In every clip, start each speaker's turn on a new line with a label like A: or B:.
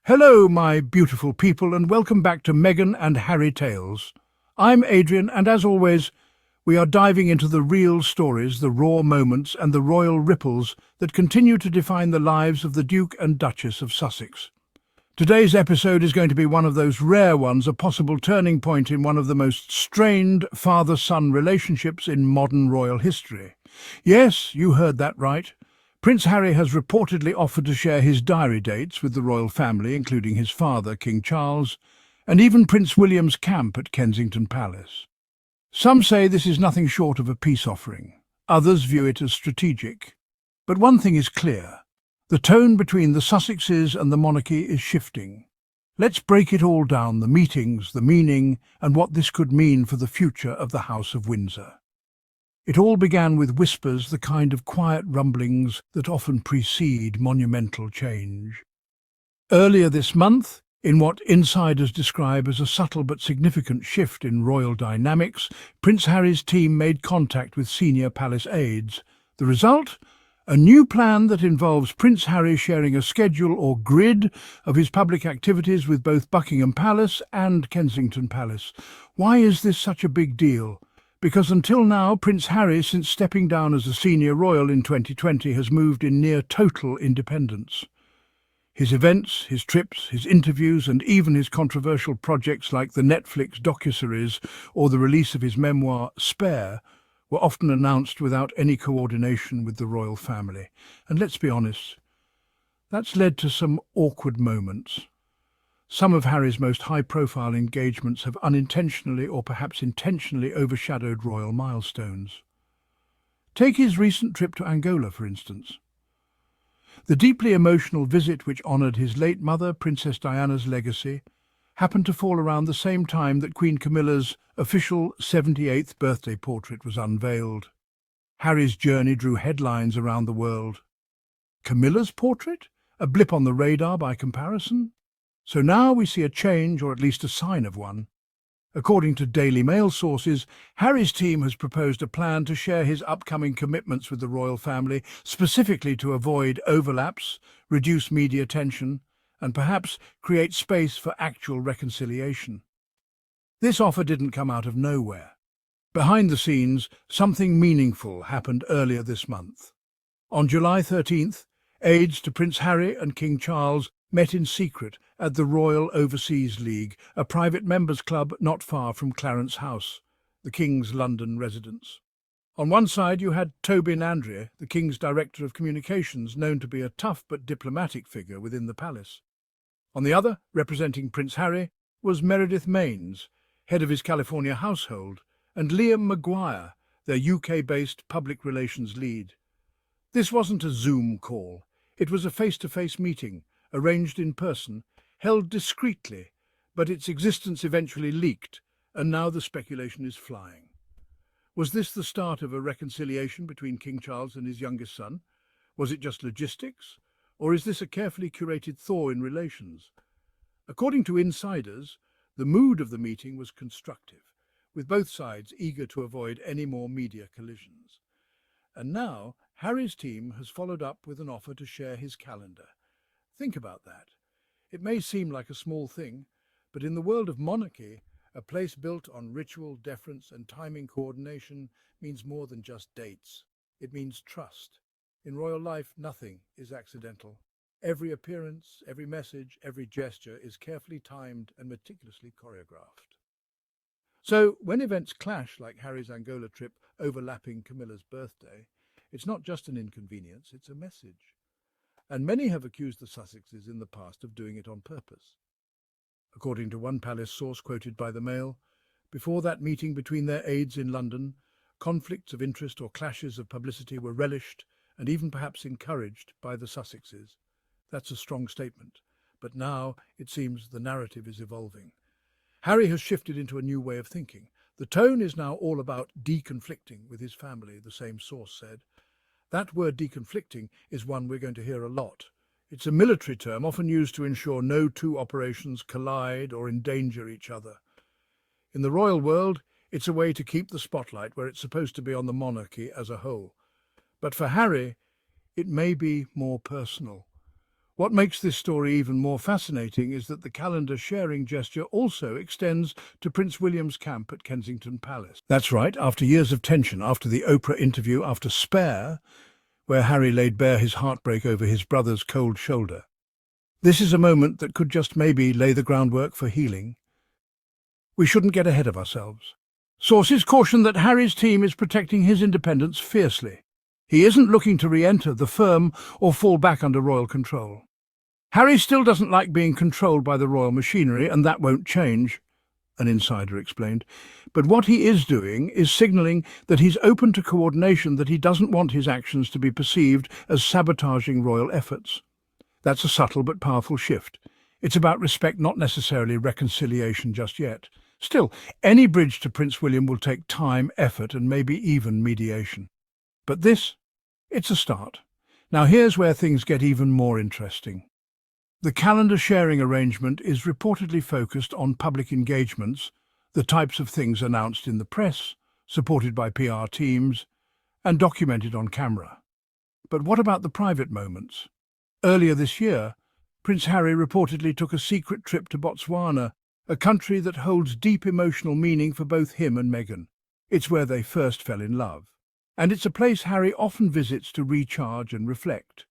A: Hello, my beautiful people, and welcome back to Meghan and Harry Tales. I'm Adrian, and as always, we are diving into the real stories, the raw moments, and the royal ripples that continue to define the lives of the Duke and Duchess of Sussex. Today's episode is going to be one of those rare ones, a possible turning point in one of the most strained father-son relationships in modern royal history. Yes, you heard that right. Prince Harry has reportedly offered to share his diary dates with the royal family, including his father, King Charles, and even Prince William's camp at Kensington Palace. Some say this is nothing short of a peace offering. Others view it as strategic. But one thing is clear. The tone between the Sussexes and the monarchy is shifting. Let's break it all down, the meetings, the meaning, and what this could mean for the future of the House of Windsor. It all began with whispers, the kind of quiet rumblings that often precede monumental change. Earlier this month, in what insiders describe as a subtle but significant shift in royal dynamics, Prince Harry's team made contact with senior palace aides. The result? A new plan that involves Prince Harry sharing a schedule or grid of his public activities with both Buckingham Palace and Kensington Palace. Why is this such a big deal? Because until now, Prince Harry, since stepping down as a senior royal in 2020, has moved in near total independence. His events, his trips, his interviews, and even his controversial projects like the Netflix docuseries or the release of his memoir, Spare, were often announced without any coordination with the royal family. And let's be honest, that's led to some awkward moments. Some of Harry's most high-profile engagements have unintentionally or perhaps intentionally overshadowed royal milestones. Take his recent trip to Angola, for instance. The deeply emotional visit which honoured his late mother, Princess Diana's legacy, happened to fall around the same time that Queen Camilla's official 78th birthday portrait was unveiled. Harry's journey drew headlines around the world. Camilla's portrait? A blip on the radar by comparison? So now we see a change, or at least a sign of one. According to Daily Mail sources, Harry's team has proposed a plan to share his upcoming commitments with the royal family, specifically to avoid overlaps, reduce media tension, and perhaps create space for actual reconciliation. This offer didn't come out of nowhere. Behind the scenes, something meaningful happened earlier this month. On July 13th, aides to Prince Harry and King Charles met in secret at the Royal Overseas League, a private members' club not far from Clarence House, the King's London residence. On one side you had Tobin Andrea, the King's Director of Communications, known to be a tough but diplomatic figure within the palace. On the other, representing Prince Harry, was Meredith Maines, head of his California household, and Liam Maguire, their UK-based public relations lead. This wasn't a Zoom call. It was a face-to-face meeting, arranged in person, held discreetly, but its existence eventually leaked, and now the speculation is flying. Was this the start of a reconciliation between King Charles and his youngest son? Was it just logistics? Or is this a carefully curated thaw in relations? According to insiders, the mood of the meeting was constructive, with both sides eager to avoid any more media collisions. And now, Harry's team has followed up with an offer to share his calendar. Think about that. It may seem like a small thing, but in the world of monarchy, a place built on ritual, deference, and timing coordination means more than just dates. It means trust. In royal life, nothing is accidental. Every appearance, every message, every gesture is carefully timed and meticulously choreographed. So, when events clash like Harry's Angola trip overlapping Camilla's birthday, it's not just an inconvenience, it's a message. And many have accused the Sussexes in the past of doing it on purpose. According to one palace source quoted by the Mail, before that meeting between their aides in London, conflicts of interest or clashes of publicity were relished and even perhaps encouraged by the Sussexes. That's a strong statement, but now it seems the narrative is evolving. Harry has shifted into a new way of thinking. The tone is now all about deconflicting with his family, the same source said. That word deconflicting is one we're going to hear a lot. It's a military term often used to ensure no two operations collide or endanger each other. In the royal world, it's a way to keep the spotlight where it's supposed to be on the monarchy as a whole. But for Harry, it may be more personal. What makes this story even more fascinating is that the calendar sharing gesture also extends to Prince William's camp at Kensington Palace. That's right, after years of tension, after the Oprah interview, after Spare, where Harry laid bare his heartbreak over his brother's cold shoulder. This is a moment that could just maybe lay the groundwork for healing. We shouldn't get ahead of ourselves. Sources caution that Harry's team is protecting his independence fiercely. He isn't looking to re-enter the firm or fall back under royal control. Harry still doesn't like being controlled by the royal machinery, and that won't change, an insider explained. But what he is doing is signalling that he's open to coordination, that he doesn't want his actions to be perceived as sabotaging royal efforts. That's a subtle but powerful shift. It's about respect, not necessarily reconciliation just yet. Still, any bridge to Prince William will take time, effort, and maybe even mediation. But it's a start. Now here's where things get even more interesting. The calendar sharing arrangement is reportedly focused on public engagements, the types of things announced in the press, supported by PR teams, and documented on camera. But what about the private moments? Earlier this year, Prince Harry reportedly took a secret trip to Botswana, a country that holds deep emotional meaning for both him and Meghan. It's where they first fell in love. And it's a place Harry often visits to recharge and reflect.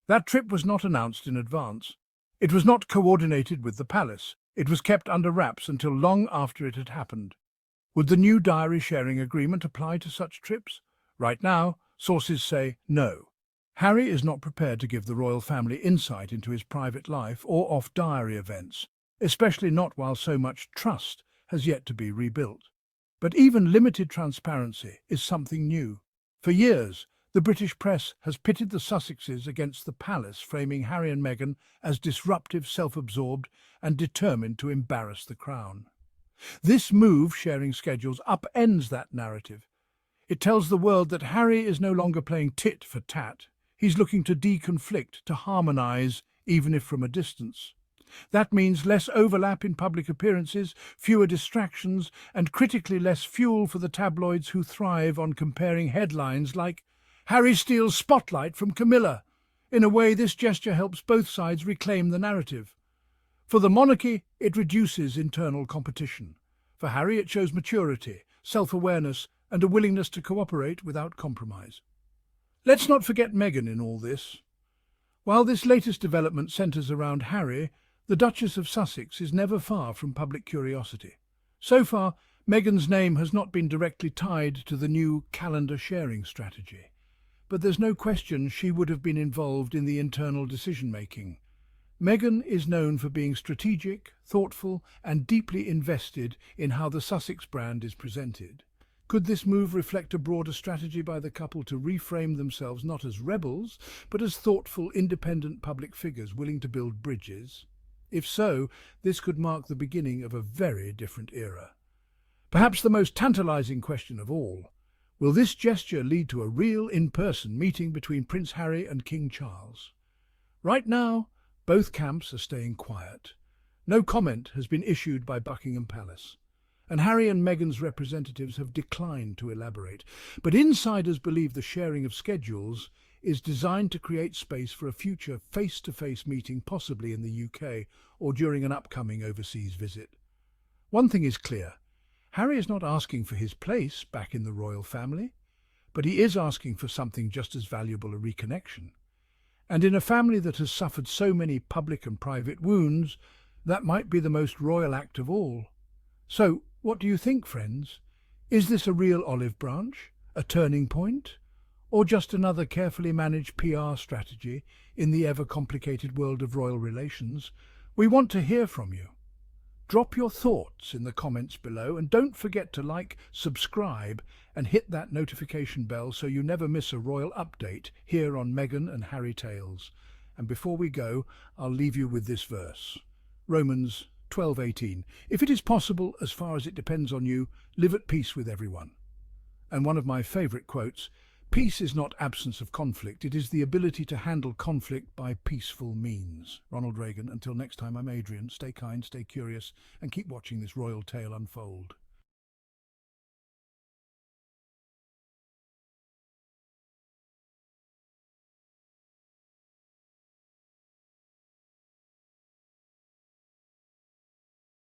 A: That trip was not announced in advance. It was not coordinated with the palace. It was kept under wraps until long after it had happened. Would the new diary-sharing agreement apply to such trips? Right now, sources say no. Harry is not prepared to give the royal family insight into his private life or off-diary events, especially not while so much trust has yet to be rebuilt. But even limited transparency is something new. For years, the British press has pitted the Sussexes against the palace, framing Harry and Meghan as disruptive, self-absorbed, and determined to embarrass the crown. This move, sharing schedules, upends that narrative. It tells the world that Harry is no longer playing tit for tat. He's looking to deconflict, to harmonise, even if from a distance. That means less overlap in public appearances, fewer distractions, and critically less fuel for the tabloids who thrive on comparing headlines like "Harry steals spotlight from Camilla." In a way, this gesture helps both sides reclaim the narrative. For the monarchy, it reduces internal competition. For Harry, it shows maturity, self-awareness, and a willingness to cooperate without compromise. Let's not forget Meghan in all this. While this latest development centres around Harry, the Duchess of Sussex is never far from public curiosity. So far, Meghan's name has not been directly tied to the new calendar sharing strategy. But there's no question she would have been involved in the internal decision-making. Meghan is known for being strategic, thoughtful, and deeply invested in how the Sussex brand is presented. Could this move reflect a broader strategy by the couple to reframe themselves not as rebels, but as thoughtful, independent public figures willing to build bridges? If so, this could mark the beginning of a very different era. Perhaps the most tantalizing question of all, will this gesture lead to a real in-person meeting between Prince Harry and King Charles? Right now, both camps are staying quiet. No comment has been issued by Buckingham Palace, and Harry and Meghan's representatives have declined to elaborate. But insiders believe the sharing of schedules is designed to create space for a future face-to-face meeting, possibly in the UK or during an upcoming overseas visit. One thing is clear. Harry is not asking for his place back in the royal family, but he is asking for something just as valuable, a reconnection. And in a family that has suffered so many public and private wounds, that might be the most royal act of all. So, what do you think, friends? Is this a real olive branch, a turning point, or just another carefully managed PR strategy in the ever-complicated world of royal relations? We want to hear from you. Drop your thoughts in the comments below, and don't forget to like, subscribe, and hit that notification bell so you never miss a royal update here on Meghan and Harry Tales. And before we go, I'll leave you with this verse. Romans 12:18. If it is possible, as far as it depends on you, live at peace with everyone. And one of my favourite quotes, peace is not absence of conflict, it is the ability to handle conflict by peaceful means. Ronald Reagan. Until next time, I'm Adrian. Stay kind, stay curious, and keep watching this royal tale unfold.